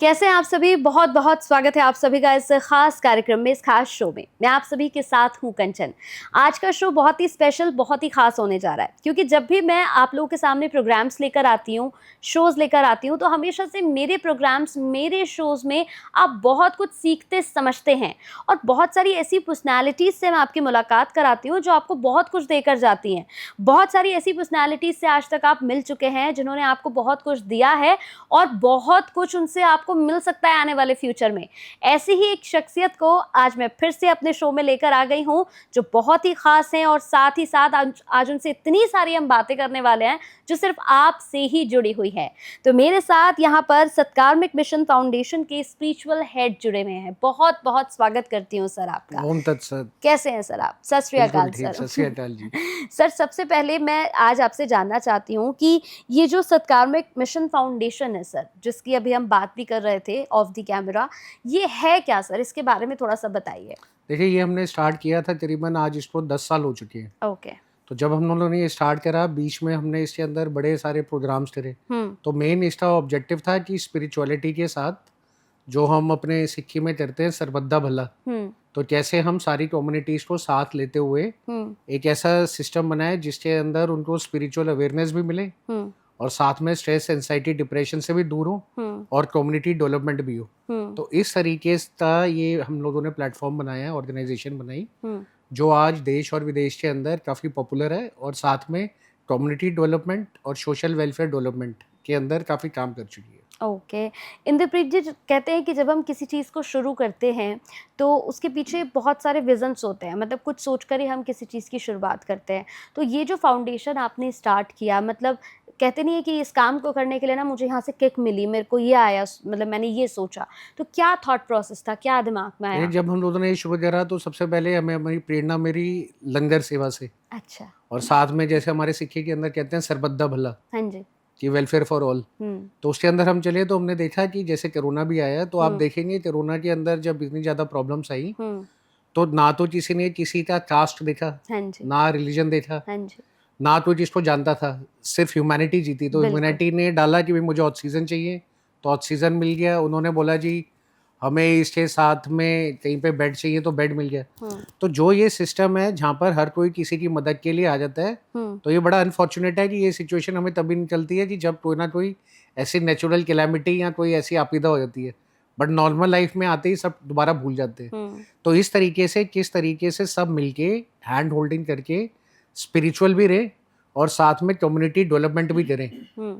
कैसे हैं आप सभी। बहुत बहुत स्वागत है आप सभी का इस खास कार्यक्रम में, इस खास शो में। मैं आप सभी के साथ हूं कंचन। आज का शो बहुत ही स्पेशल, बहुत ही खास होने जा रहा है, क्योंकि जब भी मैं आप लोगों के सामने प्रोग्राम्स लेकर आती हूं, शोज लेकर आती हूं, तो हमेशा से मेरे प्रोग्राम्स, मेरे शोज में आप बहुत कुछ सीखते समझते हैं और बहुत सारी ऐसी पर्सनैलिटीज से मैं आपकी मुलाकात कराती हूँ जो आपको बहुत कुछ देकर जाती हैं। बहुत सारी ऐसी पर्सनैलिटीज से आज तक आप मिल चुके हैं जिन्होंने आपको बहुत कुछ दिया है और बहुत कुछ उनसे आपको मिल सकता है आने वाले फ्यूचर में। ऐसी ही एक शख्सियत को आज मैं फिर से अपने शो में लेकर आ गई हूं, जो बहुत ही खास हैं और साथ ही साथ आज उनसे इतनी सारी हम बातें करने वाले हैं जो सिर्फ आपसे ही जुड़ी हुई है। तो मेरे साथ यहाँ पर सत्कार्मिक मिशन फाउंडेशन के स्पिरिचुअल हेड जुड़े हुए हैं। बहुत बहुत स्वागत करती हूँ सर आपका। ओम तत्सत। कैसे हैं सर आप? सत श्री अकाल सर। सत श्री अकाल जी। सर, सबसे पहले मैं आज आपसे जानना चाहती हूँ कि ये जो सत्कार्मिक मिशन फाउंडेशन है सर, जिसकी अभी हम बात भी कर रहे थे ऑफ द कैमरा, ये है क्या सर? इसके बारे में थोड़ा सा बताइए। देखिए, ये हमने स्टार्ट किया था करीबन आज इसको 10 साल हो चुके हैं। ओके। तो जब हम लोगों ने ये स्टार्ट करा, बीच में हमने इसके अंदर बड़े सारे प्रोग्राम्स करे। तो मेन इसका ऑब्जेक्टिव था कि स्पिरिचुअलिटी के साथ जो हम अपने सिक्की में करते हैं सरबद्दा भला, तो कैसे हम सारी कम्युनिटीज को साथ लेते हुए एक ऐसा सिस्टम बनाए जिसके अंदर उनको स्पिरिचुअल अवेयरनेस भी मिले और साथ में स्ट्रेस, एंजाइटी, डिप्रेशन से भी दूर हो और कम्युनिटी डेवलपमेंट भी हो। तो इस तरीके का ये हम लोगों ने प्लेटफॉर्म बनाया है, ऑर्गेनाइजेशन बनाई, जो आज देश और विदेश के अंदर काफ़ी पॉपुलर है और साथ में कम्युनिटी डेवलपमेंट और सोशल वेलफेयर डेवलपमेंट के अंदर काफ़ी काम कर चुकी है। ओके। इंद्रप्रीत जी, कहते हैं कि जब हम किसी चीज़ को शुरू करते हैं तो उसके पीछे बहुत सारे विजन्स होते हैं, मतलब कुछ सोचकर ही हम किसी चीज़ की शुरुआत करते हैं। तो ये जो फाउंडेशन आपने स्टार्ट किया, मतलब कहते नहीं है कि इस काम को करने के लिए ना मुझे यहाँ से किक मिली, मेरे को ये आया, मतलब मैंने ये सोचा, तो क्या थॉट प्रोसेस था, क्या दिमाग में आया? जब हम लोगों ने ये शुरू करा तो सबसे पहले हमें हमारी प्रेरणा मेरी लंगर सेवा से, अच्छा। और साथ में जैसे हमारे सिक्के के अंदर कहते हैं सरबद्दा भला, हाँ जी। कि वेलफेयर फॉर ऑल। तो उसके अंदर हम चले तो हमने देखा कि जैसे कोरोना भी आया, तो आप देखेंगे कोरोना के अंदर जब इतनी ज्यादा प्रॉब्लम्स आई, तो ना तो किसी ने किसी का कास्ट देखा, हाँ जी। ना रिलीजन देखा, हाँ जी। ना तो जिसको जानता था, सिर्फ ह्यूमैनिटी जीती। तो ह्यूमैनिटी ने डाला कि भाई मुझे ऑक्सीजन चाहिए, तो ऑक्सीजन मिल गया। उन्होंने बोला जी हमें इसके साथ में कहीं पे बेड चाहिए, तो बेड मिल गया। तो जो ये सिस्टम है जहाँ पर हर कोई किसी की मदद के लिए आ जाता है, तो ये बड़ा अनफॉर्चुनेट है कि ये सिचुएशन हमें तभी निकलती है कि जब कोई ना कोई ऐसी नेचुरल कैलामिटी या कोई ऐसी आपदा हो जाती है, बट नॉर्मल लाइफ में आते ही सब दोबारा भूल जाते हैं। तो इस तरीके से किस तरीके से सब मिलके हैंड होल्डिंग करके स्पिरिचुअल भी रहे और साथ में कम्युनिटी डेवलपमेंट भी करें,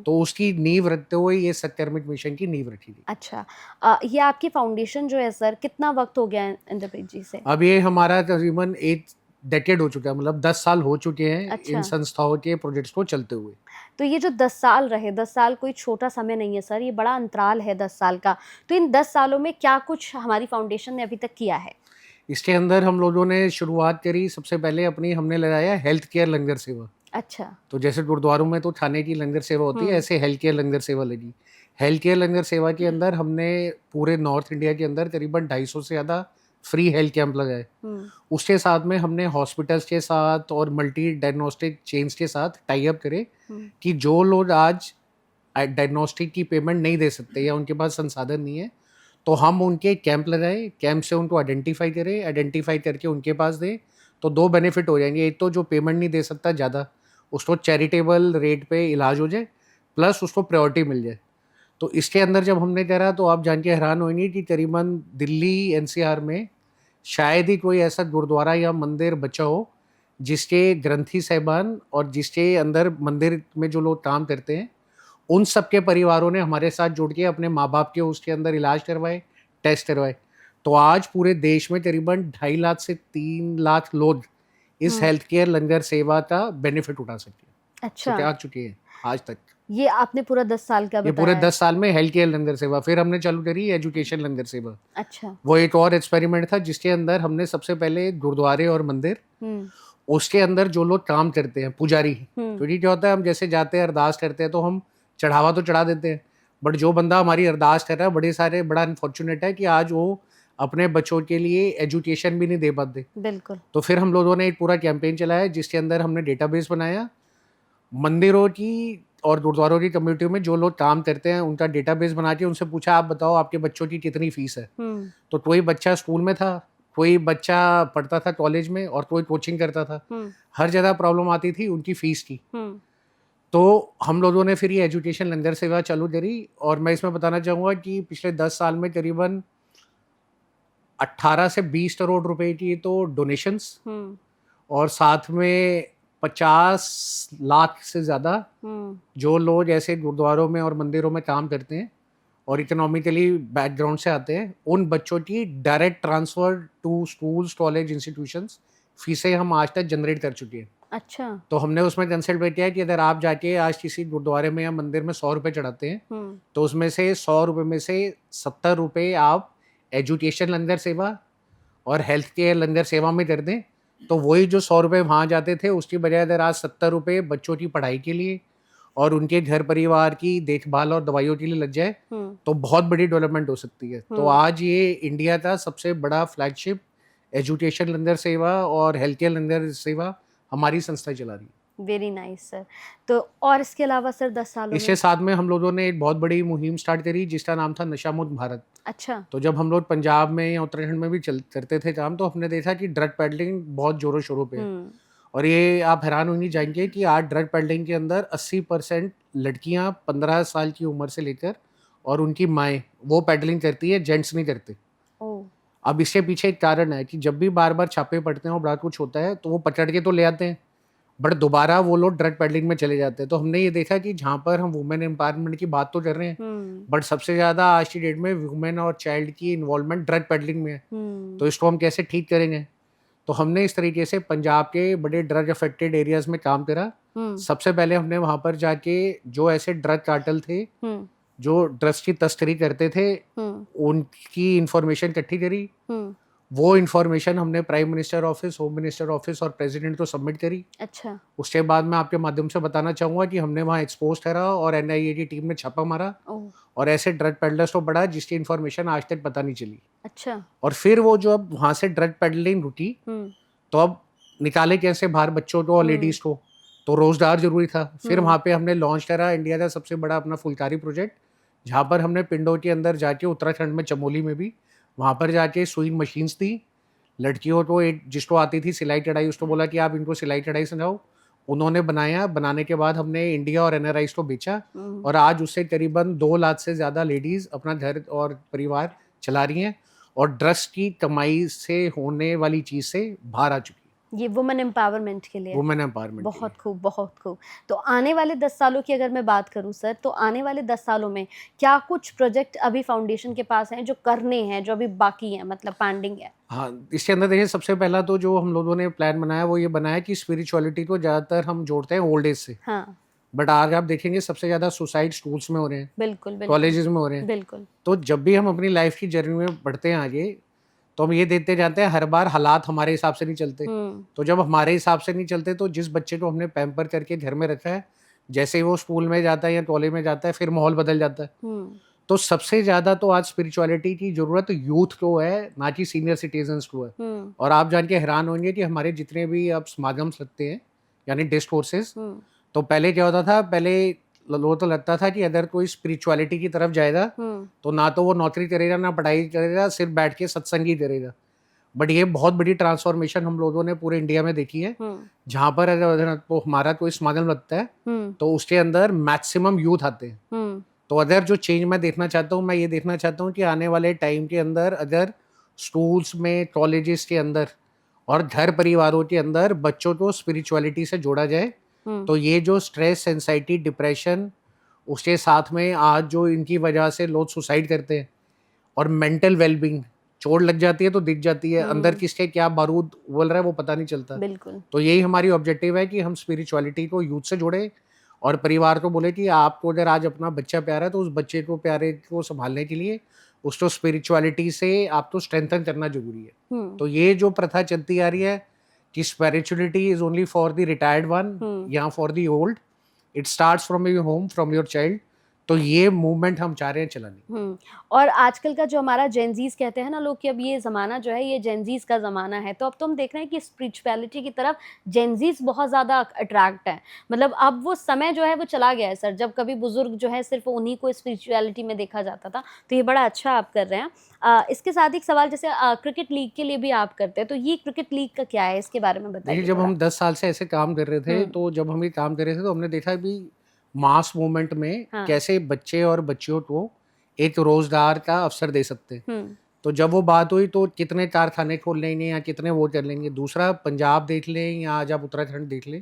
तो उसकी नींव रखते हुए ये सत्कर्मिक मिशन की नींव रखी गई। अच्छा। ये आपकी फाउंडेशन जो है सर, कितना वक्त हो गया है इंद्रप्रीत जी से? अब ये हमारा तकरीबन 1 डेकेड हो चुका है, मतलब 10 साल हो चुके हैं। अच्छा। इन संस्थाओं के प्रोजेक्ट्स को चलते हुए। तो ये जो 10 साल रहे, 10 साल कोई छोटा समय नहीं है सर, ये बड़ा अंतराल है 10 साल का। तो इन 10 सालों में क्या कुछ हमारी फाउंडेशन ने अभी तक किया है? इसके अंदर हम लोगों ने शुरुआत करी, सबसे पहले अपनी हमने लगाया हेल्थ केयर लंगर सेवा। अच्छा। तो जैसे गुरुद्वारों में तो खाने की लंगर सेवा होती है, ऐसे हेल्थ केयर लंगर सेवा लगी। हेल्थ केयर लंगर सेवा के अंदर हमने पूरे नॉर्थ इंडिया के अंदर करीबन 250 से ज़्यादा फ्री हेल्थ कैंप लगाए। उसके साथ में हमने हॉस्पिटल्स के साथ और मल्टी डायग्नोस्टिक चेन्स के साथ टाई अप करे कि जो लोग आज डायग्नोस्टिक की पेमेंट नहीं दे सकते या उनके पास संसाधन नहीं है, तो हम उनके कैंप लगाए, कैंप से उनको आइडेंटिफाई करें, आइडेंटिफाई करके उनके पास दें। तो 2 बेनिफिट हो जाएंगे, एक तो जो पेमेंट नहीं दे सकता ज़्यादा, उसको चैरिटेबल रेट पे इलाज हो जाए, प्लस उसको प्रायोरिटी मिल जाए। तो इसके अंदर जब हमने करा तो आप जान के हैरान होंगे कि करीबन दिल्ली एनसीआर में शायद ही कोई ऐसा गुरुद्वारा या मंदिर बचा हो जिसके ग्रंथी साहिबान और जिसके अंदर मंदिर में जो लोग काम करते हैं, उन सबके परिवारों ने हमारे साथ जुड़ के अपने माँ बाप के उसके अंदर इलाज करवाए, टेस्ट करवाए। तो आज पूरे देश में करीबन 2.5 लाख से 3 लाख लोग इस हेल्थ केयर लंगर सेवा का बेनिफिट उठा सकते हैं। अच्छा। तो आ चुके हैं आज तक। ये आपने पूरा 10 साल का ये बताया पूरे है। 10 साल में हेल्थ केयर लंगर सेवा। फिर हमने चालू करी एजुकेशन लंगर सेवा। अच्छा। वो एक और एक्सपेरिमेंट था जिसके अंदर हमने सबसे पहले गुरुद्वारे और मंदिर, उसके अंदर जो लोग काम करते हैं, पुजारी, क्योंकि क्या होता है हम जैसे जाते हैं अरदास करते हैं तो हम चढ़ावा तो चढ़ा देते हैं, बट जो बंदा हमारी अरदास कर रहा है, बड़ा अनफॉर्चुनेट है कि आज वो अपने बच्चों के लिए एजुकेशन भी नहीं दे पाते। बिल्कुल। तो फिर हम लोगों ने एक पूरा कैंपेन चलाया जिसके अंदर हमने डेटाबेस बनाया, मंदिरों की और गुरुद्वारों की कम्युनिटी में जो लोग काम करते हैं उनका डेटाबेस बना के उनसे पूछा आप बताओ आपके बच्चों की कितनी फीस है। तो कोई बच्चा स्कूल में था, कोई बच्चा पढ़ता था कॉलेज में और कोई कोचिंग करता था। हर जगह प्रॉब्लम आती थी उनकी फीस की। तो हम लोगों ने फिर ये एजुकेशन लंगर सेवा चालू करी और मैं इसमें बताना चाहूँगा कि पिछले 10 साल में करीबन 18 से 20 करोड़ रुपए की तो डोनेशंस और साथ में 50 लाख से ज़्यादा जो लोग ऐसे गुरुद्वारों में और मंदिरों में काम करते हैं और इकोनॉमिकली बैकग्राउंड से आते हैं उन बच्चों की direct transfer to schools college institutions फीसें हम आज तक जनरेट कर चुके हैं। अच्छा। तो हमने उसमें कंसल्ट किया कि अगर आप जाके आज किसी गुरुद्वारे में या मंदिर में 100 रुपये चढ़ाते हैं तो उसमें से 100 रुपये में से 70 रुपये आप एजुकेशन लंगर सेवा और हेल्थ केयर लंगर सेवा में कर दें तो वही जो 100 रुपये वहाँ जाते थे उसकी बजाय अगर आज 70 रुपये बच्चों की पढ़ाई के लिए और उनके घर परिवार की देखभाल और दवाइयों के लिए लग जाए तो बहुत बड़ी डेवलपमेंट हो सकती है। तो आज ये इंडिया का सबसे बड़ा फ्लैगशिप एजुकेशन लंगर सेवा और हेल्थ केयर लंगर सेवा हमारी संस्था चला रही है। Very nice sir. तो और इसके अलावा सर 10 सालों इसके साथ में हम लोगों ने एक बहुत बड़ी मुहिम स्टार्ट करी जिसका नाम था नशा मुक्त भारत। अच्छा। तो जब हम लोग पंजाब में या उत्तराखंड में भी करते थे काम तो हमने देखा कि ड्रग पेडलिंग बहुत जोरों शोरों पे है और ये आप हैरान होनी जाएंगे कि आज ड्रग पेडलिंग के अंदर 80% लड़कियां 15 साल की उम्र से लेकर और उनकी माएँ वो पेडलिंग करती है, जेंट्स नहीं करते। अब इसके पीछे एक कारण है कि जब भी बार बार छापे पड़ते हैं और बड़ा कुछ होता है तो वो पकड़ के तो ले आते हैं बट दोबारा वो लोग ड्रग पेडलिंग में चले जाते हैं। तो हमने ये देखा कि जहाँ पर हम वुमेन एम्पावरमेंट की बात तो कर रहे हैं बट सबसे ज़्यादा आज की डेट में वुमेन और चाइल्ड की इन्वॉल्वमेंट ड्रग पेडलिंग में है। तो इसको हम कैसे ठीक करेंगे? तो हमने इस तरीके से पंजाब के बड़े ड्रग अफेक्टेड एरियाज में काम करा। सबसे पहले हमने वहाँ पर जाके जो ऐसे ड्रग कार्टेल थे जो ड्रग्स की तस्करी करते थे उनकी इंफॉर्मेशन इकट्ठी करी। वो इंफॉर्मेशन हमने prime minister office, home minister office और प्रेसिडेंट को सबमिट करी। अच्छा। उसके बाद मैं आपके माध्यम से बताना चाहूँगा कि हमने वहाँ एक्सपोज करा और NIA की टीम ने छापा मारा और ऐसे ड्रग पेडलर्स को पड़ा जिसकी इन्फॉर्मेशन आज तक पता नहीं चली। अच्छा। और फिर वो जो अब वहाँ से ड्रग पेडलिंग रुकी तो अब निकाले कैसे बाहर बच्चों को और लेडीज़ को, तो रोजगार जरूरी था। फिर वहाँ पे हमने लॉन्च करा इंडिया का सबसे बड़ा अपना फुलकारी प्रोजेक्ट जहाँ पर हमने पिंडों के अंदर जाके उत्तराखंड में चमोली में भी वहाँ पर जाके सुइंग मशीन्स दी लड़कियों को, एक जिसको आती थी सिलाई कढ़ाई उसको बोला कि आप इनको सिलाई कढ़ाई समझाओ। उन्होंने बनाया, बनाने के बाद हमने इंडिया और NRIs को बेचा और आज उससे करीबन 2 लाख से ज़्यादा लेडीज़ अपना घर और परिवार चला रही हैं और ड्रग्स की कमाई से होने वाली चीज़ से बाहर आ चुकी है। ये वुमेन एम्पावरमेंट के लिए। Women empowerment. बहुत खूब, बहुत खूब। तो आने वाले 10 सालों की अगर मैं बात करूं सर तो आने वाले 10 सालों में क्या कुछ प्रोजेक्ट अभी फाउंडेशन के पास हैं जो करने हैं, जो अभी बाकी हैं, मतलब पेंडिंग है? हाँ, इसके अंदर देखिए सबसे पहला तो जो हम लोगों ने प्लान बनाया वो ये बनाया कि स्पिरिचुअलिटी को ज़्यादातर हम जोड़ते हैं ओल्ड एज से। हाँ। बट आज आप देखेंगे सबसे ज़्यादा सुसाइड स्कूल्स में हो रहे हैं, बिल्कुल, कॉलेजेस में हो रहे हैं। बिल्कुल। तो जब भी हम अपनी लाइफ की जर्नी में बढ़ते हैं आगे तो हम ये देखते जाते हैं हर बार हालात हमारे हिसाब से नहीं चलते। तो जब हमारे हिसाब से नहीं चलते तो जिस बच्चे को हमने पैम्पर करके घर में रखा है जैसे ही वो स्कूल में जाता है या कॉलेज में जाता है फिर माहौल बदल जाता है। तो सबसे ज़्यादा तो आज स्पिरिचुअलिटी की ज़रूरत यूथ को है, ना कि सीनियर सिटीजन्स को है। और आप जान के हैरान होंगे कि हमारे जितने भी अब समागम लगते हैं यानी डिस्क कोर्सेज, तो पहले क्या होता था, पहले लोगों तो लगता था कि अगर कोई स्पिरिचुअलिटी की तरफ जाएगा तो ना तो वो नौकरी करेगा ना पढ़ाई करेगा, सिर्फ बैठ के सत्संग ही करेगा। बट ये बहुत बड़ी ट्रांसफॉर्मेशन हम लोगों ने पूरे इंडिया में देखी है जहाँ पर अगर तो हमारा कोई समागम लगता है तो उसके अंदर मैक्सिमम यूथ आते हैं। तो अगर जो चेंज मैं देखना चाहता हूँ, मैं ये देखना चाहता हूँ कि आने वाले टाइम के अंदर अगर स्कूल्स में, कॉलेजेस के अंदर और घर परिवारों के अंदर बच्चों को स्पिरिचुअलिटी से जोड़ा जाए तो ये जो स्ट्रेस, एंजाइटी, डिप्रेशन, उसके साथ में आज जो इनकी वजह से लोग सुसाइड करते हैं और मेंटल वेलबींग, चोट लग जाती है तो दिख जाती है, अंदर किसके क्या बारूद उबल रहा है वो पता नहीं चलता। बिल्कुल। तो यही हमारी ऑब्जेक्टिव है कि हम स्पिरिचुअलिटी को यूथ से जोड़े और परिवार को बोले कि आपको अगर आज अपना बच्चा प्यारा है तो उस बच्चे को प्यारे को संभालने के लिए उसको स्पिरिचुअलिटी से आपको स्ट्रेंथन करना जरूरी है। तो ये जो प्रथा चलती आ रही है कि spirituality is only for the retired one या for the old, it starts from your home, from your child. तो ये मूवमेंट हम चाह रहे हैं चलानी। और आजकल का जो हमारा जेनजीज कहते हैं ना लोग कि अब ये ज़माना जो है ये जेनजीज का ज़माना है, तो अब तो हम देख रहे हैं कि स्पिरिचुअलिटी की तरफ जेनजीज बहुत ज़्यादा अट्रैक्ट है। मतलब अब वो समय जो है वो चला गया है सर, जब कभी बुजुर्ग जो है सिर्फ उन्हीं को स्पिरिचुअलिटी में देखा जाता था, तो ये बड़ा अच्छा आप कर रहे हैं। इसके साथ एक सवाल, जैसे क्रिकेट लीग के लिए भी आप करते हैं, तो ये क्रिकेट लीग का क्या है, इसके बारे में देखिए, बताइए जब थोड़ा। हम 10 साल से ऐसे काम कर रहे थे, तो जब हम ये काम कर रहे थे तो हमने देखा भी मास मूवमेंट में हाँ। कैसे बच्चे और बच्चियों को एक रोजगार का अवसर दे सकते हैं। हम्म तो जब वो बात हुई तो कितने कारखाने खोल लेंगे या कितने वो कर लेंगे। दूसरा, पंजाब देख लें या आज आप उत्तराखंड देख लें,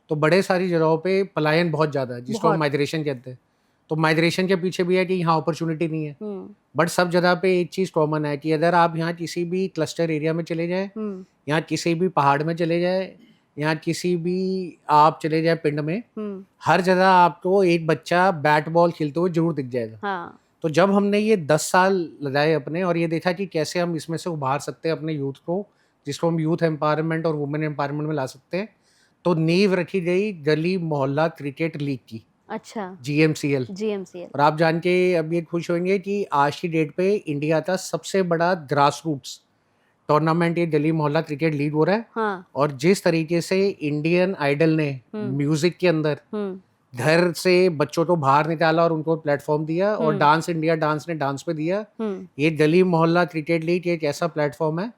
तो बड़े सारी जगहों पे पलायन बहुत ज़्यादा है, जिसको हम बहुत। माइग्रेशन कहते हैं। तो माइग्रेशन के पीछे भी है कि यहाँ अपॉर्चुनिटी नहीं है। हम्म बट सब जगह पे एक चीज़ कॉमन है कि अगर आप यहाँ किसी भी क्लस्टर एरिया में चले जाएँ, हम्म या किसी भी पहाड़ में चले जाए, या किसी भी आप चले जाए पिंड में, हम्म हर जगह आपको एक बच्चा बैट बॉल खेलते हुए जरूर दिख जाएगा। हाँ। तो जब हमने ये 10 साल लगाए अपने और ये देखा कि कैसे हम इसमें से उभार सकते हैं अपने यूथ को, जिसको हम यूथ एम्पावरमेंट और वुमेन एम्पावरमेंट में ला सकते हैं, तो नींव रखी गई गली मोहल्ला क्रिकेट लीग की, अच्छा। GMCL। GMCL। और आप जान के अब ये खुश होंगे कि आज की डेट पे इंडिया का सबसे बड़ा ग्रास रूट्स टूर्नामेंट ये गली मोहल्ला क्रिकेट लीग हो रहा है। हाँ। और जिस तरीके से इंडियन आइडल ने म्यूजिक के अंदर घर से बच्चों को बाहर निकाला और उनको प्लेटफॉर्म दिया, और डांस इंडिया डांस ने डांस पे दिया, ये गली मोहल्ला क्रिकेट लीग एक ऐसा प्लेटफॉर्म है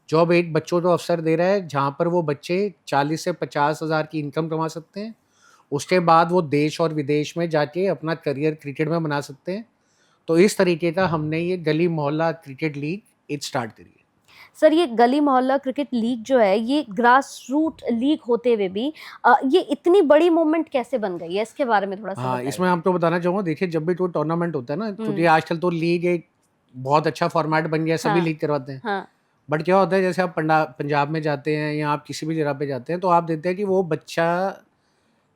जो अब एक बच्चों को अवसर दे रहा है जहाँ पर वो बच्चे 40 से 50 हज़ार की इनकम कमा सकते हैं। उसके बाद वो देश और विदेश में जाके अपना करियर क्रिकेट में बना सकते हैं। तो इस तरीके का हमने ये गली मोहल्ला क्रिकेट लीग एक स्टार्ट करी है। सर, ये गली मोहल्ला क्रिकेट लीग जो है ये ग्रास रूट लीग होते हुए भी ये इतनी बड़ी मूवमेंट कैसे बन गई है, इसके बारे में थोड़ा सा हाँ, बताइए। इसमें आपको बताना चाहूँगा, देखिए जब भी कोई टूर्नामेंट होता है ना, क्योंकि आजकल तो लीग एक बहुत अच्छा फॉर्मेट बन गया है, सभी हाँ। लीग करवाते हैं। हाँ। बट क्या होता है, जैसे आप पंजाब में जाते हैं या आप किसी भी जगह पे जाते हैं, तो आप देखते हैं कि वो बच्चा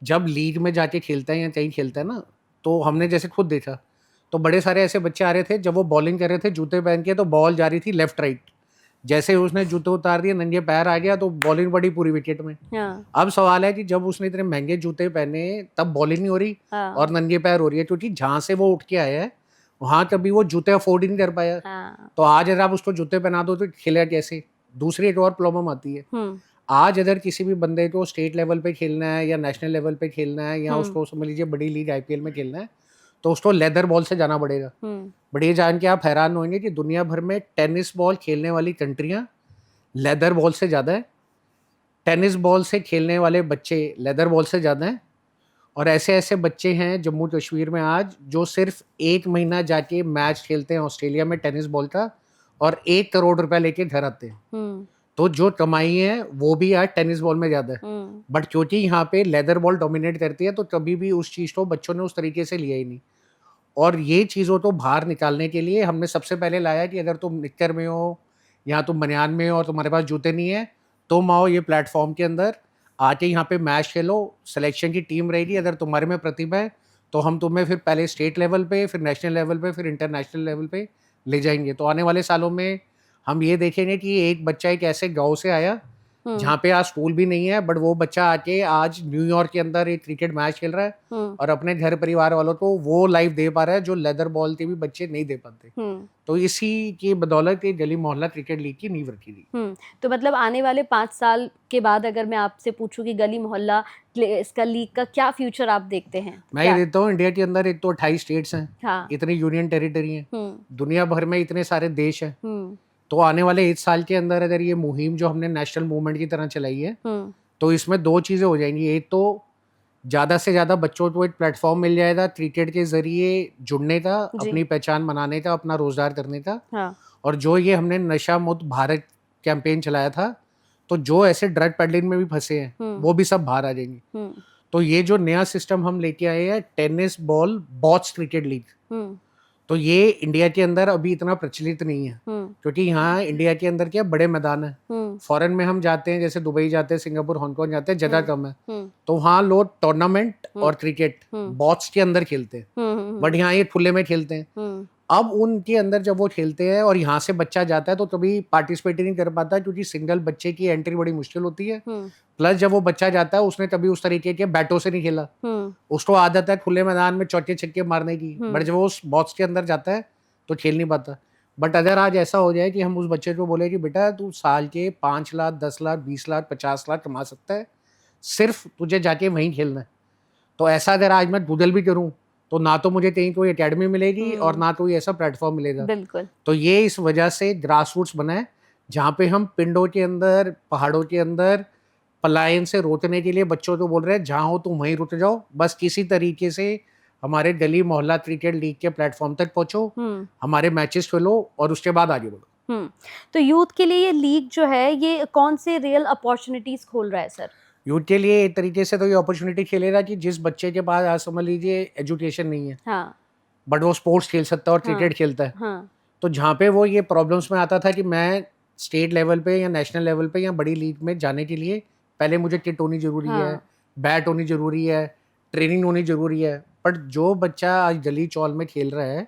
जब लीग में जाके खेलता है या कहीं खेलता है ना, तो हमने जैसे खुद देखा, तो बड़े सारे ऐसे बच्चे आ रहे थे, जब वो बॉलिंग कर रहे थे जूते पहन के, तो बॉल जा रही थी लेफ्ट राइट, जैसे ही उसने जूते उतार दिए, नंगे पैर आ गया, तो बॉलिंग बड़ी पूरी विकेट में। हाँ। अब सवाल है कि जब उसने इतने महंगे जूते पहने तब बॉलिंग नहीं हो रही हाँ। और नंगे पैर हो रही है, क्योंकि जहाँ से वो उठ के आया है वहाँ कभी वो जूते अफोर्ड ही नहीं कर पाया। हाँ। तो आज अगर आप उसको जूते पहना दो तो खेलेगा कैसे। दूसरी एक और प्रॉब्लम आती है, आज अगर किसी भी बंदे को स्टेट लेवल पे खेलना है या नेशनल लेवल पे खेलना है या उसको समझ लीजिए बड़ी लीग IPL में खेलना है, तो उसको लेदर बॉल से जाना पड़ेगा। बट ये जान के आप हैरान होंगे कि दुनिया भर में टेनिस बॉल खेलने वाली कंट्रियां लेदर बॉल से ज़्यादा है, टेनिस बॉल से खेलने वाले बच्चे लेदर बॉल से ज़्यादा हैं। और ऐसे ऐसे बच्चे हैं जम्मू कश्मीर में आज जो सिर्फ 1 महीना जाके मैच खेलते हैं ऑस्ट्रेलिया में टेनिस बॉल का और 1 करोड़ रुपया लेके घर आते हैं। तो जो कमाई है वो भी आज टेनिस बॉल में ज़्यादा है। बट क्योंकि यहाँ पे लेदर बॉल डोमिनेट करती है, तो कभी भी उस चीज़ को बच्चों ने उस तरीके से लिया ही नहीं। और ये चीज़ों को बाहर निकालने के लिए हमने सबसे पहले लाया कि अगर तुम निक्कर में हो या तुम बनियान में हो और तुम्हारे पास जूते नहीं है, तुम आओ ये प्लेटफॉर्म के अंदर आके यहाँ पे मैच खेलो, सिलेक्शन की टीम रहेगी, अगर तुम्हारे में प्रतिभा है तो हम तुम्हें फिर पहले स्टेट लेवल पे, फिर नेशनल लेवल पे, फिर इंटरनेशनल लेवल पे ले जाएंगे। तो आने वाले सालों में हम ये देखेंगे कि एक बच्चा एक ऐसे गांव से आया जहाँ पे आज स्कूल भी नहीं है, बट वो बच्चा आके आज न्यूयॉर्क के अंदर एक क्रिकेट मैच खेल रहा है और अपने घर परिवार वालों को वो लाइफ दे पा रहा है जो लेदर बॉल के भी बच्चे नहीं दे पाते। तो इसी की बदौलत ये गली मोहल्ला क्रिकेट लीग की नींव रखी थी। तो मतलब आने वाले 5 साल के बाद अगर मैं आपसे पूछूं कि गली मोहल्ला इसका लीग का क्या फ्यूचर आप देखते हैं? मैं ये देता हूँ, इंडिया के अंदर एक तो 28 स्टेट्स हैं। हाँ। इतनी यूनियन टेरिटरी हैं, दुनिया भर में इतने सारे देश हैं। तो आने वाले 1 साल के अंदर अगर ये मुहिम जो हमने नेशनल मूवमेंट की तरह चलाई है, तो इसमें 2 चीज़ें हो जाएंगी। एक तो ज़्यादा से ज़्यादा बच्चों को एक प्लेटफॉर्म मिल जाएगा क्रिकेट के ज़रिए जुड़ने का, अपनी पहचान बनाने का, अपना रोजगार करने का। हाँ। और जो ये हमने नशा मुक्त भारत कैंपेन चलाया था, तो जो ऐसे ड्रग पेडलिंग में भी फंसे हैं वो भी सब बाहर आ जाएंगे। तो ये जो नया सिस्टम हम लेके आए हैं, tennis ball bots cricket league, तो ये इंडिया के अंदर अभी इतना प्रचलित नहीं है, क्योंकि यहाँ इंडिया के अंदर क्या बड़े मैदान है। फॉरेन में हम जाते हैं, जैसे दुबई जाते हैं, सिंगापुर, हांगकांग जाते हैं, जगह कम है, तो वहाँ लोग टूर्नामेंट और क्रिकेट बॉट्स के अंदर खेलते हैं। बट यहाँ ये खुले में खेलते हैं। अब उनके अंदर जब वो खेलते हैं और यहाँ से बच्चा जाता है तो कभी पार्टिसिपेट ही नहीं कर पाता, क्योंकि सिंगल बच्चे की एंट्री बड़ी मुश्किल होती है। प्लस जब वो बच्चा जाता है उसने कभी उस तरीके के बैटों से नहीं खेला, उसको आदत है खुले मैदान में चौके छक्के मारने की, बट जब वो उस बॉक्स के अंदर जाता है तो खेल नहीं पाता। बट अगर आज ऐसा हो जाए कि हम उस बच्चे को बोले कि बेटा तू साल के 5 लाख, 10 लाख, 20 लाख, 50 लाख कमा सकता है, सिर्फ तुझे जाके वहीं खेलना है, तो ऐसा अगर आज मैं गूगल भी करूं तो ना तो मुझे कहीं कोई एकेडमी मिलेगी और ना कोई ऐसा प्लेटफॉर्म मिलेगा। बिल्कुल। तो ये इस वजह से ग्रास रूट्स बना है, जहाँ पे हम पिंडों के अंदर, पहाड़ों के अंदर पलायन से रोकने के लिए बच्चों को बोल रहे हैं जहाँ हो तुम वहीं रुक जाओ, बस किसी तरीके से हमारे गली मोहल्ला क्रिकेट लीग के प्लेटफॉर्म तक पहुंचो, हमारे मैचेस खेलो और उसके बाद आगे बढ़ो। तो यूथ के लिए ये लीग जो है ये कौन से रियल अपॉर्चुनिटीज खोल रहा है सर? यूथ के लिए एक तरीके से तो ये अपॉर्चुनिटी खेलेगा कि जिस बच्चे के पास आज समझ लीजिए एजुकेशन नहीं है, हाँ, बट वो स्पोर्ट्स खेल सकता है और क्रिकेट खेलता है, हाँ, तो जहाँ पे वो ये प्रॉब्लम्स में आता था कि मैं स्टेट लेवल पे या नेशनल लेवल पे या बड़ी लीग में जाने के लिए पहले मुझे किट होनी ज़रूरी है, हाँ, बैट होनी ज़रूरी है, ट्रेनिंग होनी ज़रूरी है। बट जो बच्चा आज गली चौल में खेल रहा है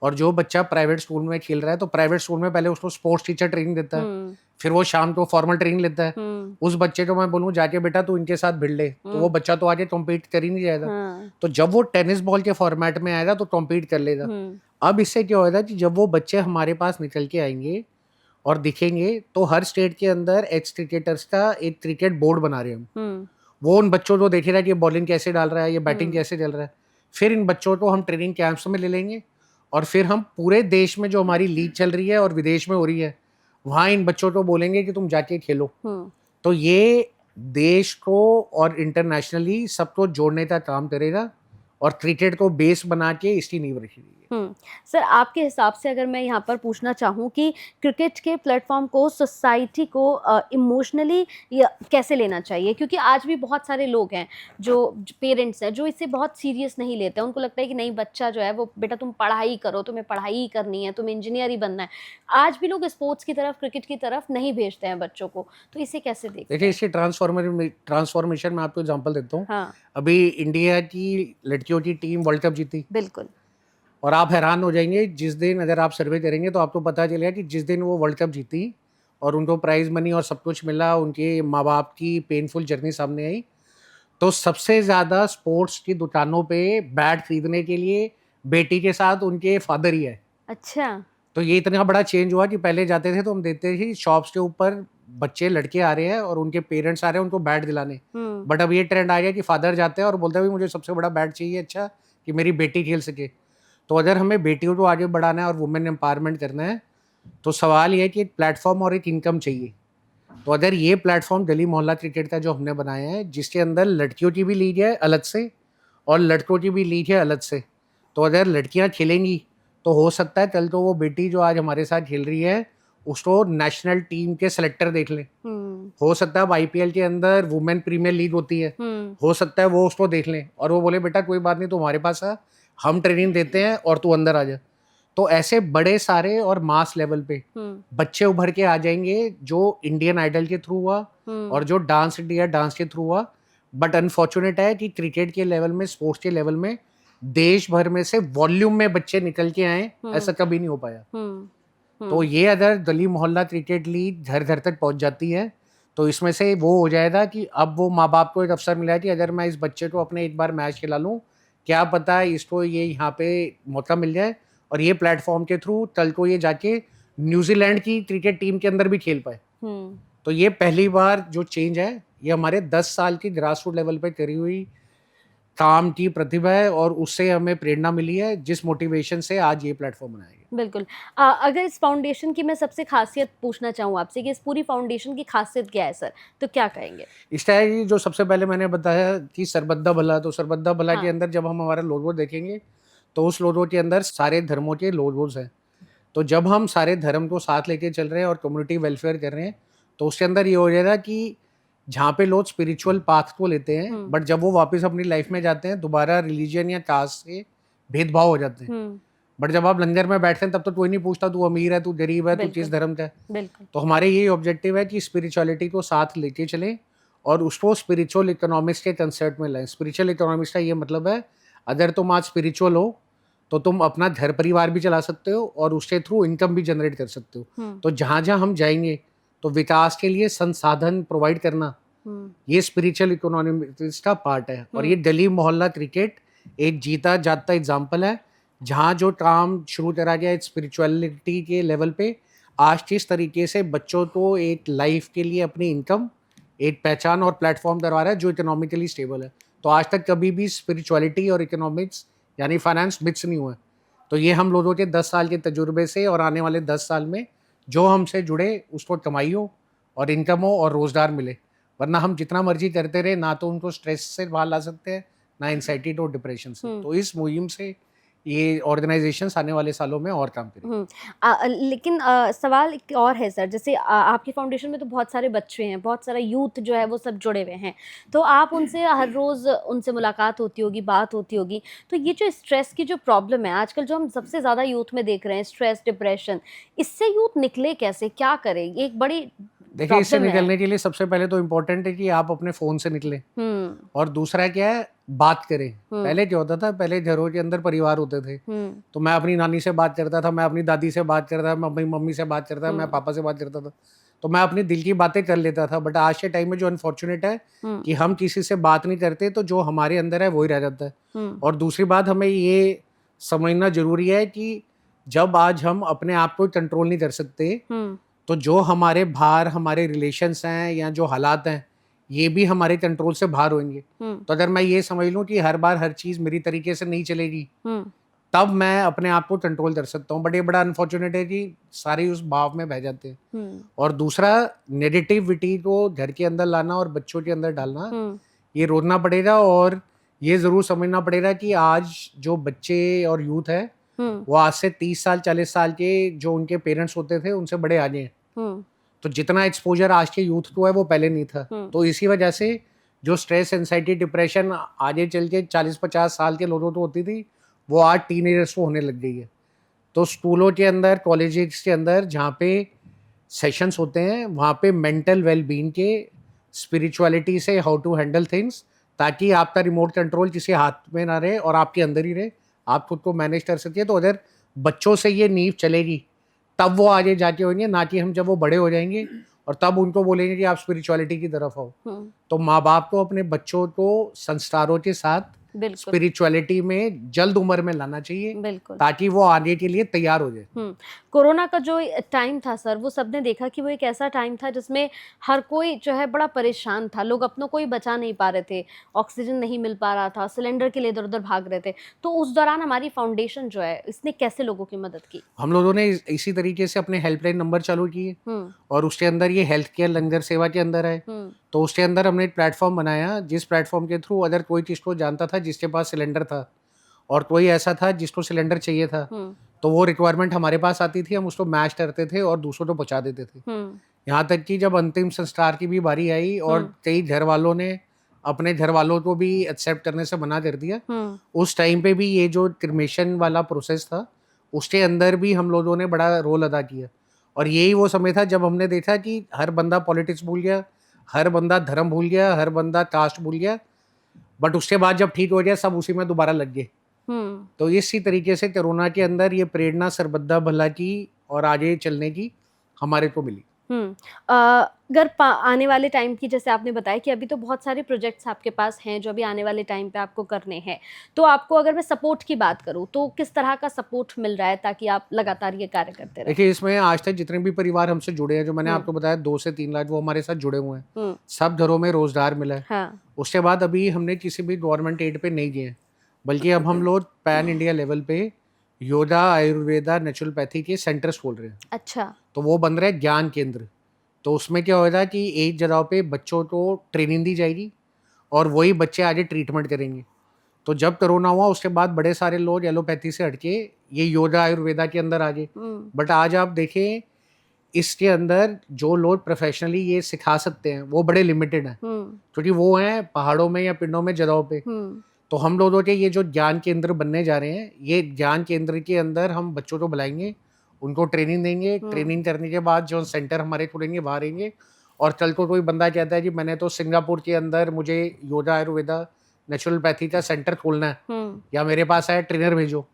और जो बच्चा प्राइवेट स्कूल में खेल रहा है, तो प्राइवेट स्कूल में पहले उसको स्पोर्ट्स टीचर ट्रेनिंग देता है, फिर वो शाम को फॉर्मल ट्रेनिंग लेता है। उस बच्चे को मैं बोलूँ जाके बेटा तू इनके साथ भिड़ ले, तो वो बच्चा तो आगे कॉम्पीट कर ही नहीं जाएगा। तो जब वो टेनिस बॉल के फॉर्मेट में आएगा तो कॉम्पीट कर लेगा। अब इससे क्या होगा कि जब वो बच्चे हमारे पास निकल के आएंगे और दिखेंगे, तो हर स्टेट के अंदर एक्स क्रिकेटर्स का एक क्रिकेट बोर्ड बना रहे हैं हम। वो उन बच्चों को देखेगा कि ये बॉलिंग कैसे डाल रहा है, ये बैटिंग कैसे चल रहा है, फिर इन बच्चों को हम ट्रेनिंग कैंप्स में ले लेंगे और फिर हम पूरे देश में जो हमारी लीग चल रही है और विदेश में हो रही है, वहाँ इन बच्चों को बोलेंगे कि तुम जाके खेलो। तो ये देश को और इंटरनेशनली सबको जोड़ने का काम करेगा और क्रिकेट को बेस बना के इसकी नींव रखेगी। सर आपके हिसाब से अगर मैं यहाँ पर पूछना चाहूँ कि क्रिकेट के प्लेटफॉर्म को सोसाइटी को इमोशनली कैसे लेना चाहिए, क्योंकि आज भी बहुत सारे लोग हैं जो पेरेंट्स हैं जो इसे बहुत सीरियस नहीं लेते हैं, उनको लगता है कि नहीं बच्चा जो है वो बेटा तुम पढ़ाई करो, तुम्हें पढ़ाई ही करनी है, तुम्हें इंजीनियर ही बनना है। आज भी लोग स्पोर्ट्स की तरफ, क्रिकेट की तरफ नहीं भेजते हैं बच्चों को, तो इसे कैसे देखते हैं? देखिए इसकी ट्रांसफॉर्मेशन में आपको एग्जांपल देता हूँ। हाँ, अभी इंडिया की लड़कियों की टीम वर्ल्ड कप जीती बिल्कुल। और आप हैरान हो जाएंगे जिस दिन, अगर आप सर्वे करेंगे तो आपको पता चलेगा कि जिस दिन वो वर्ल्ड कप जीती और उनको प्राइज मनी और सब कुछ मिला, उनके माँ बाप की पेनफुल जर्नी सामने आई, तो सबसे ज़्यादा स्पोर्ट्स की दुकानों पे बैट खरीदने के लिए बेटी के साथ उनके फादर ही है। अच्छा। तो ये इतना बड़ा चेंज हुआ कि पहले जाते थे तो हम देखते थे शॉप्स के ऊपर बच्चे लड़के आ रहे हैं और उनके पेरेंट्स आ रहे हैं उनको बैट दिलाने, बट अब ये ट्रेंड आ गया कि फादर जाते हैं और बोलते हैं भाई मुझे सबसे बड़ा बैट चाहिए, अच्छा कि मेरी बेटी खेल सके। तो अगर हमें बेटियों को आगे बढ़ाना है और वुमेन एम्पावरमेंट करना है, तो सवाल ये है कि एक प्लेटफॉर्म और एक इनकम चाहिए। तो अगर ये प्लेटफॉर्म गली मोहल्ला क्रिकेट का जो हमने बनाया है, जिसके अंदर लड़कियों की भी लीग है अलग से और लड़कों की भी लीग है अलग से, तो अगर लड़कियां खेलेंगी तो हो सकता है कल तो वो बेटी जो आज हमारे साथ खेल रही है उसको नेशनल टीम के सेलेक्टर देख ले। हो सकता है अब आईपीएल के अंदर वुमेन प्रीमियर लीग होती है, हो सकता है वो उसको देख लें और वो बोले बेटा कोई बात नहीं, तुम्हारे पास आ, हम ट्रेनिंग देते हैं और तू अंदर आ जा। तो ऐसे बड़े सारे और मास लेवल पे बच्चे उभर के आ जाएंगे, जो इंडियन आइडल के थ्रू हुआ और जो डांस इंडिया डांस के थ्रू हुआ। बट अनफॉर्चुनेट है कि क्रिकेट के लेवल में, स्पोर्ट्स के लेवल में देश भर में से वॉल्यूम में बच्चे निकल के आए, ऐसा कभी नहीं हो पाया। तो ये अगर गली मोहल्ला क्रिकेट लीग घर घर तक पहुंच जाती है तो इसमें से वो हो जाएगा कि अब वो माँ बाप को एक अवसर मिला है कि अगर मैं इस बच्चे को अपने एक बार मैच खिला लूँ, क्या पता है इसको ये यहाँ पे मौका मिल जाए और ये प्लेटफॉर्म के थ्रू कल को ये जाके न्यूजीलैंड की क्रिकेट टीम के अंदर भी खेल पाए। तो ये पहली बार जो चेंज है ये हमारे 10 साल की ग्रास रूट लेवल पे करी हुई काम की प्रतिभा है और उससे हमें प्रेरणा मिली है, जिस मोटिवेशन से आज ये प्लेटफॉर्म बनाया गया। बिल्कुल। अगर इस फाउंडेशन की मैं सबसे खासियत पूछना चाहूँ आपसे कि इस पूरी फाउंडेशन की खासियत क्या है सर, तो क्या कहेंगे? इस टाइम जो सबसे पहले मैंने बताया कि सरबद्दा भला, तो सरबद्दा भला के हाँ। अंदर जब हम हमारा लोगो देखेंगे तो उस लोगो के अंदर सारे धर्मों के लोगोज हैं। तो जब हम सारे धर्म को साथ लेके चल रहे हैं और कम्युनिटी वेलफेयर कर रहे हैं, तो उसके अंदर ये हो जाएगा कि जहाँ पे लोग स्पिरिचुअल पाथ को लेते हैं, बट जब वो वापस अपनी लाइफ में जाते हैं दोबारा रिलीजन या कास्ट से भेदभाव हो जाते हैं। बट जब आप लंगर में बैठते हैं तब तो कोई नहीं पूछता तू अमीर है, तू गरीब है, तू किस धर्म का है। बिल्कुल। तो हमारे ये ऑब्जेक्टिव है कि स्पिरिचुअलिटी को साथ लेके चलें और उसको स्पिरिचुअल इकोनॉमिक्स के कंसेप्ट में लाएं। स्पिरिचुअल इकोनॉमिक्स का ये मतलब है अगर तुम आज स्पिरिचुअल हो तो तुम अपना घर परिवार भी चला सकते हो और उसके थ्रू इनकम भी जनरेट कर सकते हो। तो जहाँ जहाँ हम जाएंगे तो विकास के लिए संसाधन प्रोवाइड करना, ये स्पिरिचुअल इकोनॉमिक्स का पार्ट है। और ये गली मोहल्ला क्रिकेट एक जीता जागता एग्जाम्पल है, जहाँ जो काम शुरू करा गया स्पिरिचुअलिटी के लेवल पे, आज किस तरीके से बच्चों को एक लाइफ के लिए अपनी इनकम, एक पहचान और प्लेटफॉर्म करवा रहा है जो इकोनॉमिकली स्टेबल है। तो आज तक कभी भी स्पिरिचुअलिटी और इकोनॉमिक्स यानी फाइनेंस मिक्स नहीं हुआ है। तो ये हम लोगों के 10 साल के तजुर्बे से और आने वाले 10 साल में जो हमसे जुड़े उसको कमाई हो और इनकम हो और रोजगार मिले। वरना हम जितना मर्जी करते रहे, ना तो उनको स्ट्रेस से बाहर ला सकते हैं, ना एंजाइटी और डिप्रेशन से। तो इस मुहिम से ये ऑर्गेनाइजेशंस आने वाले सालों में और काम करेंगे। लेकिन सवाल एक और है सर, जैसे आपकी फाउंडेशन में तो बहुत सारे बच्चे हैं, बहुत सारा यूथ जो है वो सब जुड़े हुए हैं, तो आप उनसे हर रोज़ उनसे मुलाकात होती होगी, बात होती होगी, तो ये जो स्ट्रेस की जो प्रॉब्लम है आजकल जो हम सबसे ज़्यादा यूथ में देख रहे हैं, स्ट्रेस, डिप्रेशन, इससे यूथ निकले कैसे, क्या करें? ये एक बड़ी देखिए, इससे निकलने के लिए सबसे पहले तो इम्पोर्टेंट है कि आप अपने फोन से निकले। और दूसरा क्या है, बात करें। पहले क्या होता था, पहले घरों के अंदर परिवार होते थे, तो मैं अपनी नानी से बात करता था, मैं अपनी दादी से बात करता था, मैं अपनी मम्मी से बात करता था, मैं पापा से बात करता था, तो मैं अपनी दिल की बातें कर लेता था। बट आज के टाइम में जो अनफॉर्चुनेट है कि हम किसी से बात नहीं करते, तो जो हमारे अंदर है वही रह जाता है। और दूसरी बात, हमें ये समझना जरूरी है कि जब आज हम अपने आप को कंट्रोल नहीं कर सकते, तो जो हमारे बाहर हमारे रिलेशंस हैं या जो हालात हैं, ये भी हमारे कंट्रोल से बाहर होंगे। तो अगर मैं ये समझ लूं कि हर बार हर चीज मेरी तरीके से नहीं चलेगी, तब मैं अपने आप को कंट्रोल कर सकता हूँ। बट ये बड़ा अनफॉर्चुनेट है कि सारे उस भाव में बह जाते हैं। और दूसरा, नेगेटिविटी को घर के अंदर लाना और बच्चों के अंदर डालना, ये रोकना पड़ेगा। और ये जरूर समझना पड़ेगा कि आज जो बच्चे और यूथ है वो आज से 30 साल 40 साल के जो उनके पेरेंट्स होते थे उनसे बड़े आगे हैं। तो जितना एक्सपोजर आज के यूथ को है वो पहले नहीं था। तो इसी वजह से जो स्ट्रेस, एंजाइटी, डिप्रेशन आगे चल के 40-50 साल के लोगों को होती थी, वो आज टीनेजर्स को होने लग गई है। तो स्कूलों के अंदर, कॉलेजेस के अंदर जहाँ पे सेशंस होते हैं, वहाँ पे मेंटल वेलबींग के, स्पिरिचुअलिटी से हाउ टू हैंडल थिंग्स, ताकि आपका रिमोट कंट्रोल किसी हाथ में ना रहे और आपके अंदर ही रहे, आप खुद को मैनेज कर सकिए। तो अगर बच्चों से ये नींव चलेगी, तब वो आगे जाके होंगे, ना कि हम जब वो बड़े हो जाएंगे और तब उनको बोलेंगे कि आप स्पिरिचुअलिटी की तरफ आओ। तो माँ बाप को अपने बच्चों को संस्कारों के साथ स्पिरिचुअलिटी में जल्द उम्र में लाना चाहिए, ताकि वो आगे के लिए तैयार हो जाए। कोरोना का जो टाइम था सर, वो सबने देखा कि वो एक ऐसा टाइम था जिसमें हर कोई जो है बड़ा परेशान था, लोग अपनों को ही बचा नहीं पा रहे थे, ऑक्सीजन नहीं मिल पा रहा था, सिलेंडर के लिए इधर उधर भाग रहे थे। तो उस दौरान हमारी फाउंडेशन जो है, इसने कैसे लोगों की मदद की? हम लोगों ने इसी तरीके से अपने हेल्पलाइन नंबर चालू किए, और उसके अंदर ये हेल्थ केयर लंगर सेवा के अंदर है। तो उसके अंदर हमने एक प्लेटफॉर्म बनाया, जिस प्लेटफॉर्म के थ्रू अगर कोई किसको जानता था जिसके पास सिलेंडर था, और कोई ऐसा था जिसको सिलेंडर चाहिए था, तो वो रिक्वायरमेंट हमारे पास आती थी, हम उसको मैच करते थे और दूसरों को पहुंचा देते थे। यहाँ तक कि जब अंतिम संस्कार की भी बारी आई और कई घर वालों ने अपने घर वालों को भी एक्सेप्ट करने से मना कर दिया, उस टाइम पे भी ये जो क्रिमेशन वाला प्रोसेस था, उसके अंदर भी हम लोगों ने बड़ा रोल अदा किया। और यही वो समय था जब हमने देखा कि हर बंदा पॉलिटिक्स भूल गया, हर बंदा धर्म भूल गया, हर बंदा कास्ट भूल गया, बट उसके बाद जब ठीक हो गया सब उसी में दोबारा लग गए। तो इसी तरीके से कोरोना के अंदर ये प्रेरणा सरबद्दा भला की और आगे चलने की हमारे को मिली। अगर आने वाले टाइम की, जैसे आपने बताया कि अभी तो बहुत सारे प्रोजेक्ट्स आपके पास हैं जो अभी आने वाले टाइम पे आपको करने हैं, तो आपको अगर मैं सपोर्ट की बात करूं तो किस तरह का सपोर्ट मिल रहा है ताकि आप लगातार ये कार्य करते रहें? देखिए, इसमें आज तक जितने भी परिवार हमसे जुड़े हैं, जो मैंने आपको बताया 2 से 3 लाख, वो हमारे साथ जुड़े हुए हैं। सब घरों में रोजगार मिला है। हाँ। उसके बाद अभी हमने किसी भी गवर्नमेंट एड पे नहीं दिए, बल्कि अब हम लोग पैन इंडिया लेवल पे योगा, आयुर्वेदा, नेचुरोपैथी के सेंटर्स खोल रहे हैं। अच्छा। तो वो बन रहे हैं ज्ञान केंद्र। तो उसमें क्या होगा कि एक जगह पे बच्चों को ट्रेनिंग दी जाएगी और वही बच्चे आगे ट्रीटमेंट करेंगे। तो जब कोरोना हुआ उसके बाद बड़े सारे लोग एलोपैथी से हटके ये योगा, आयुर्वेदा के अंदर आ गए। बट आज आप देखें, इसके अंदर जो लोग प्रोफेशनली ये सिखा सकते हैं वो बड़े लिमिटेड हैं, क्योंकि वो हैं पहाड़ों में या पिंडों में जगहों पे। तो हम लोगों के ये जो ज्ञान केंद्र बनने जा रहे हैं, ये ज्ञान केंद्र के अंदर हम बच्चों को बुलाएंगे, उनको ट्रेनिंग देंगे। ट्रेनिंग करने के बाद जो सेंटर हमारे खुलेंगे वहाँ रहेंगे। और कल को कोई बंदा कहता है कि मैंने तो सिंगापुर के अंदर मुझे योगा, आयुर्वेदा, नेचुरोपैथी का सेंटर खोलना है, या मेरे पास आया ट्रेनर भेजो,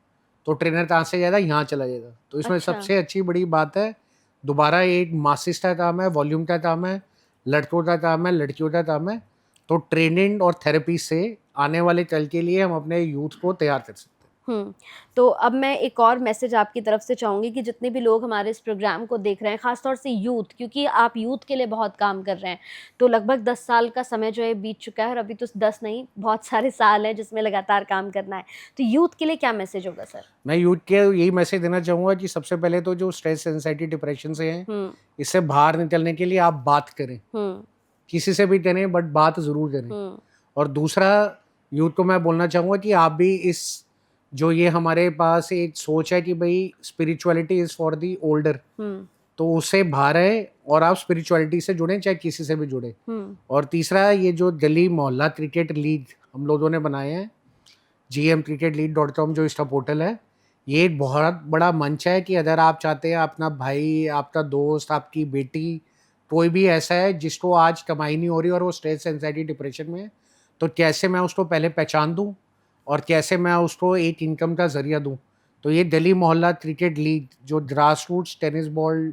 तो ट्रेनर कहाँ से जाएगा, यहाँ चला जाएगा। तो इसमें अच्छा। सबसे अच्छी बड़ी बात है, दोबारा एक मासिस का काम है, वॉल्यूम का काम है, लड़कों का काम है, लड़कियों का काम है। तो ट्रेनिंग और थेरेपी से आने वाले कल के लिए हम अपने यूथ को तैयार कर सकते हैं। तो अब मैं एक और मैसेज आपकी तरफ से चाहूँगी कि जितने भी लोग हमारे इस प्रोग्राम को देख रहे हैं, ख़ास तौर से यूथ, क्योंकि आप यूथ के लिए बहुत काम कर रहे हैं, तो लगभग 10 साल का समय जो है बीत चुका है और अभी तो 10 नहीं, बहुत सारे साल हैं जिसमें लगातार काम करना है। तो यूथ के लिए क्या मैसेज होगा सर? मैं यूथ के यही मैसेज देना चाहूँगा कि सबसे पहले तो जो स्ट्रेस, एंजाइटी, डिप्रेशन से हैं, हुँ, इससे बाहर निकलने के लिए आप बात करें। हुँ, किसी से भी करें, बट बात ज़रूर करें। हुँ, और दूसरा, यूथ को मैं बोलना चाहूँगा कि आप भी इस, जो ये हमारे पास एक सोच है कि भई spirituality is for the older, हुँ, तो उससे बाहर आएँ और आप स्पिरिचुअलिटी से जुड़ें, चाहे किसी से भी जुड़ें। हुँ, और तीसरा, ये जो गली मोहल्ला क्रिकेट लीग हम लोगों ने बनाए हैं, gmcricketleague.com जो इसका पोर्टल है, ये एक बहुत बड़ा मंच है कि अगर आप चाहते हैं अपना भाई, आपका दोस्त, आपकी बेटी, कोई भी ऐसा है जिसको आज कमाई नहीं हो रही और वो स्ट्रेस, एंजाइटी, डिप्रेशन में है, तो कैसे मैं उसको पहले पहचान दूँ और कैसे मैं उसको एक इनकम का ज़रिया दूँ। तो ये गली मोहल्ला क्रिकेट लीग जो grass roots tennis ball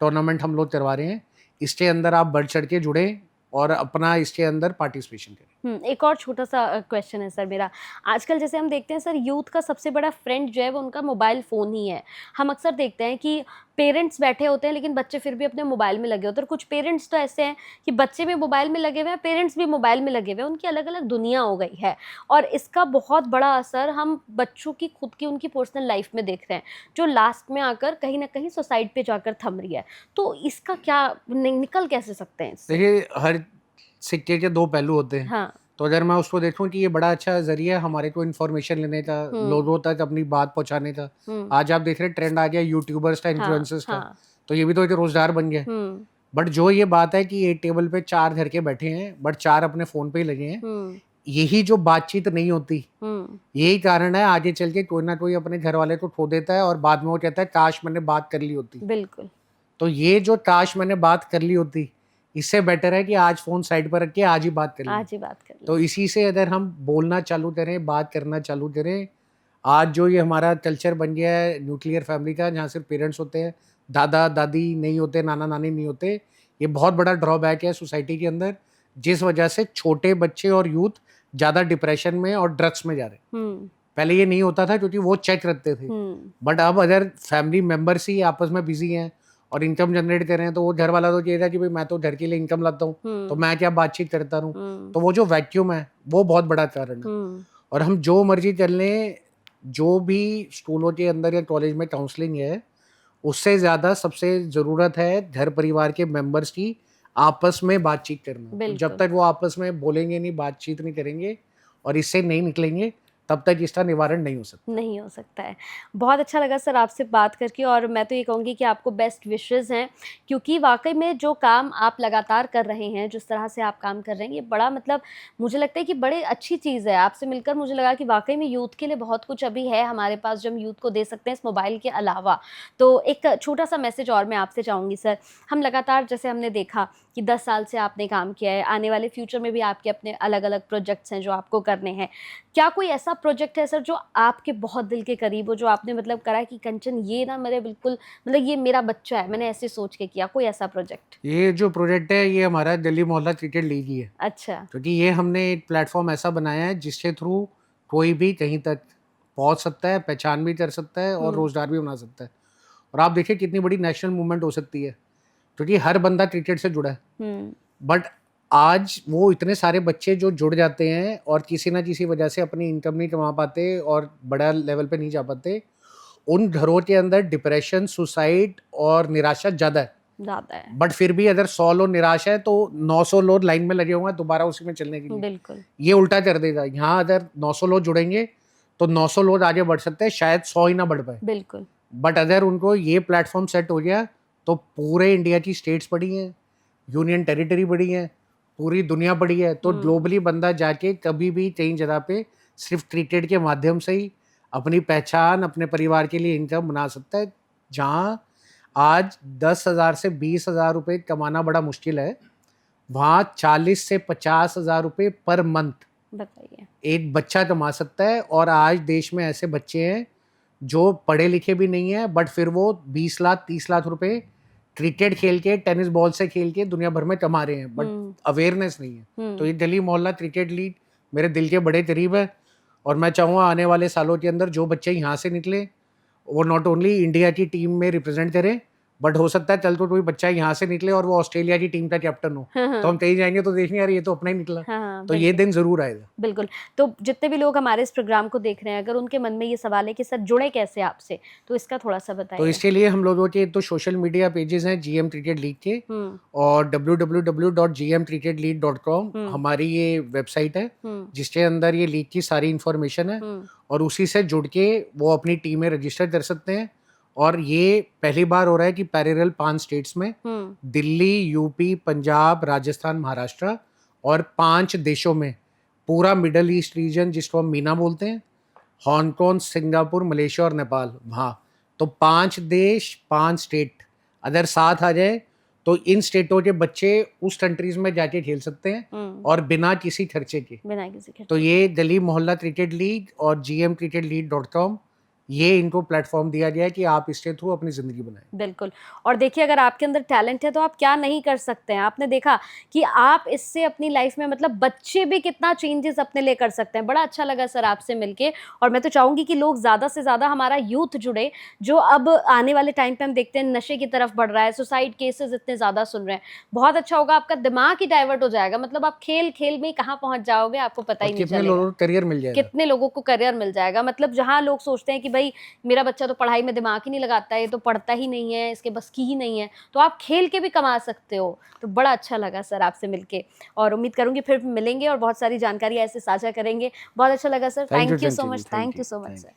tournament हम लोग करवा रहे हैं, इसके अंदर आप बढ़ चढ़ के जुड़ें और अपना इसके अंदर पार्टिसिपेशन करें। एक और छोटा-सा क्वेश्चन है सर मेरा। आजकल जैसे हम देखते हैं सर, यूथ का सबसे बड़ा फ्रेंड जो है वो उनका मोबाइल फ़ोन ही है। हम अक्सर देखते हैं कि पेरेंट्स बैठे होते हैं लेकिन बच्चे फिर भी अपने मोबाइल में लगे होते हैं, और कुछ पेरेंट्स तो ऐसे हैं कि बच्चे भी मोबाइल में लगे हुए हैं, पेरेंट्स भी मोबाइल में लगे हुए हैं, उनकी अलग-अलग दुनिया हो गई है। और इसका बहुत बड़ा असर हम बच्चों की खुद की उनकी पर्सनल लाइफ़ में देख रहे हैं, जो लास्ट में आकर कहीं न कहीं सुसाइड पे जाकर थम रही है। तो इसका क्या निकल कैसे सकते हैं इससे? देखिए, हर सिक्के के 2 पहलू होते हैं। हाँ। तो अगर मैं उसको देखूँ कि ये बड़ा अच्छा ज़रिया है हमारे को इन्फॉर्मेशन लेने का, हुँ, लोगों तक अपनी बात पहुँचाने का। हुँ। आज आप देख रहे हैं ट्रेंड आ गया यूट्यूबर्स का, हाँ, इन्फ्लुएंसर्स का, हाँ। तो ये भी तो एक रोज़गार बन गया है। हुँ, बट जो ये बात है कि एक टेबल पे 4 घर के बैठे हैं, बट 4 अपने फ़ोन पे ही लगे हैं, हुँ, यही जो बातचीत नहीं होती, हुँ, यही कारण है आगे चल के कोई ना कोई अपने घरवाले को खो देता है और बाद में वो कहता है काश मैंने बात कर ली होती। बिल्कुल। तो ये जो काश मैंने बात कर ली होती, इससे बेटर है कि आज फ़ोन साइड पर रख के आज ही बात कर लें। आज ही बात कर तो लें। इसी से अगर हम बोलना चालू करें, बात करना चालू करें, आज जो ये हमारा कल्चर बन गया है न्यूक्लियर फैमिली का, जहाँ सिर्फ पेरेंट्स होते हैं, दादा-दादी नहीं होते, नाना-नानी नहीं होते, ये बहुत बड़ा ड्रॉबैक है सोसाइटी के अंदर, जिस वजह से छोटे बच्चे और यूथ ज़्यादा डिप्रेशन में और ड्रग्स में जा रहे हैं। हुँ, पहले ये नहीं होता था क्योंकि वो चेक रखते थे, हुँ, बट अब अगर फैमिली मेंबर्स ही आपस में बिज़ी हैं और इनकम जनरेट कर रहे हैं, तो वो घर वाला तो कहेगा कि भाई मैं तो घर के लिए इनकम लाता हूँ, तो हुँ, मैं क्या बातचीत करता रहूँ। हुँ, तो वो जो वैक्यूम है, वो बहुत बड़ा कारण है। हुँ, और हम जो मर्ज़ी कर लें, जो भी स्कूलों के अंदर या कॉलेज में काउंसलिंग है, उससे ज़्यादा सबसे ज़रूरत है घर परिवार के मेंबर्स की आपस में बातचीत करना। तो जब बिल्कुल। तक वो आपस में बोलेंगे नहीं, बातचीत नहीं करेंगे और इससे नहीं निकलेंगे, तब तक इसका निवारण नहीं हो सकता। नहीं हो सकता है। बहुत अच्छा लगा सर आपसे बात करके, और मैं तो ये कहूँगी कि आपको बेस्ट विशेज़ हैं, क्योंकि वाक़ई में जो काम आप लगातार कर रहे हैं, जिस तरह से आप काम कर रहे हैं, ये बड़ा मतलब मुझे लगता है कि बड़ी अच्छी चीज़ है। आपसे मिलकर मुझे लगा कि वाक़ई में यूथ के लिए बहुत कुछ अभी है हमारे पास जो हम यूथ को दे सकते हैं इस मोबाइल के अलावा। तो एक छोटा-सा मैसेज और मैं आपसे चाहूँगी सर, हम लगातार जैसे हमने देखा कि 10 साल से आपने काम किया है, आने वाले फ्यूचर में भी आपके अपने अलग-अलग प्रोजेक्ट्स हैं जो आपको करने हैं। क्या कोई ऐसा प्रोजेक्ट है सर जो आपके बहुत दिल के करीब हो, जो आपने मतलब करा है कि कंचन ये ना मेरे बिल्कुल मतलब ये मेरा बच्चा है, मैंने ऐसे सोच के किया, कोई ऐसा प्रोजेक्ट? ये जो प्रोजेक्ट है, ये हमारा दिल्ली मोहल्ला क्रिकेट लीग ही है। अच्छा। क्योंकि ये हमने एक प्लेटफ़ॉर्म ऐसा बनाया है जिसके थ्रू कोई भी कहीं तक पहुँच सकता है, पहचान भी कर सकता है और हुँ, रोज़गार भी बना सकता है। और आप देखिए कितनी बड़ी नेशनल मूवमेंट हो सकती है, क्योंकि हर बंदा क्रिकेट से जुड़ा है। हुँ, बट आज वो इतने सारे बच्चे जो जुड़ जाते हैं और किसी न किसी वजह से अपनी इनकम नहीं कमा पाते और बड़ा लेवल पे नहीं जा पाते, उन घरों के अंदर डिप्रेशन, सुसाइड और निराशा ज़्यादा है। ज़्यादा है। बट फिर भी अगर 100 लोग निराश है तो 900 लोग लाइन में लगे हुए हैं दोबारा उसी में चलने के लिए। बिल्कुल, ये उल्टा कर देगा, यहाँ अगर 900 लोग जुड़ेंगे तो 900 लोग आगे बढ़ सकते हैं, शायद 100 ही ना बढ़ पाए। बिल्कुल। बट अगर उनको ये प्लेटफ़ॉर्म सेट हो गया, तो पूरे इंडिया की स्टेट्स बड़ी हैं, यूनियन टेरिटरी बड़ी है, पूरी दुनिया बड़ी है, तो हुँ, ग्लोबली बंदा जाके कभी भी कहीं जगह पे सिर्फ क्रिकेट के माध्यम से ही अपनी पहचान, अपने परिवार के लिए इनकम बना सकता है। जहाँ आज 10,000 से 20,000 रुपए कमाना बड़ा मुश्किल है, वहाँ 40 से 50,000 रुपए पर मंथ बताइए। एक बच्चा कमा सकता है। और आज देश में ऐसे बच्चे हैं जो पढ़े लिखे भी नहीं है बट फिर वो 20 लाख 30 लाख रुपए क्रिकेट खेल के, टेनिस बॉल से खेल के दुनिया भर में कमा रहे हैं, बट अवेयरनेस नहीं है। तो ये दिल्ली मोहल्ला क्रिकेट लीग मेरे दिल के बड़े करीब है, और मैं चाहूँगा आने वाले सालों के अंदर जो बच्चे यहाँ से निकले वो नॉट ओनली इंडिया की टीम में रिप्रेजेंट करे, बट हो सकता है चल तो कोई बच्चा यहाँ से निकले और वो ऑस्ट्रेलिया की टीम का कैप्टन हो, तो हम कहीं जाएंगे तो देखने यार ये तो अपना ही निकला। तो ये दिन जरूर आएगा। बिल्कुल। तो जितने भी लोग हमारे इस प्रोग्राम को देख रहे हैं, अगर उनके मन में ये सवाल है कि सर जुड़े कैसे आपसे, तो इसका थोड़ा सा बताइए। तो इसके लिए हम लोगों के तो सोशल मीडिया पेजेस हैं जीएम क्रिकेट लीग के, और www.gmcricketleague.com हमारी ये वेबसाइट है जिसके अंदर ये लीग की सारी इंफॉर्मेशन है, और उसी से जुड़ के वो अपनी टीमें रजिस्टर कर सकते हैं। और ये पहली बार हो रहा है कि पैरेलल 5 स्टेट्स में, दिल्ली, यूपी, पंजाब, राजस्थान, महाराष्ट्र, और 5 देशों में, पूरा मिडल ईस्ट रीजन जिसको हम मीना बोलते हैं, हांगकांग, सिंगापुर, मलेशिया और नेपाल, वहाँ तो 5 देश 5 स्टेट अगर साथ आ जाए तो इन स्टेटों के बच्चे उस कंट्रीज में जाके खेल सकते हैं और बिना किसी खर्चे के। तो ये दिल्ली मोहल्ला क्रिकेट लीग और gmcricketleague.com, ये इनको प्लेटफॉर्म दिया गया है कि आप इसके थ्रू अपनी जिंदगी बनाएं। बिल्कुल। और देखिए अगर आपके अंदर टैलेंट है तो आप क्या नहीं कर सकते हैं। आपने देखा कि आप इससे अपनी लाइफ में मतलब बच्चे भी कितना चेंजेस अपने लिए कर सकते हैं। बड़ा अच्छा लगा सर आपसे मिलके, और मैं तो चाहूंगी कि लोग ज़्यादा से ज़्यादा हमारा यूथ जुड़े, जो अब आने वाले टाइम पे हम देखते हैं नशे की तरफ बढ़ रहा है, सुसाइड केसेस इतने ज़्यादा सुन रहे हैं। बहुत अच्छा होगा, आपका दिमाग ही डाइवर्ट हो जाएगा, मतलब आप खेल खेल में कहाँ पहुँच जाओगे आपको पता ही नहीं चलेगा। कितने लोगों को करियर मिल जाएगा, कितने लोगों को करियर मिल जाएगा। मतलब जहाँ लोग सोचते हैं कि भाई मेरा बच्चा तो पढ़ाई में दिमाग ही नहीं लगाता है, ये तो पढ़ता ही नहीं है, इसके बस की ही नहीं है, तो आप खेल के भी कमा सकते हो। तो बड़ा अच्छा लगा सर आपसे मिलके, और उम्मीद करूंगी फिर मिलेंगे और बहुत सारी जानकारी ऐसे साझा करेंगे। बहुत अच्छा लगा sir, thank you so much, thank you so much sir.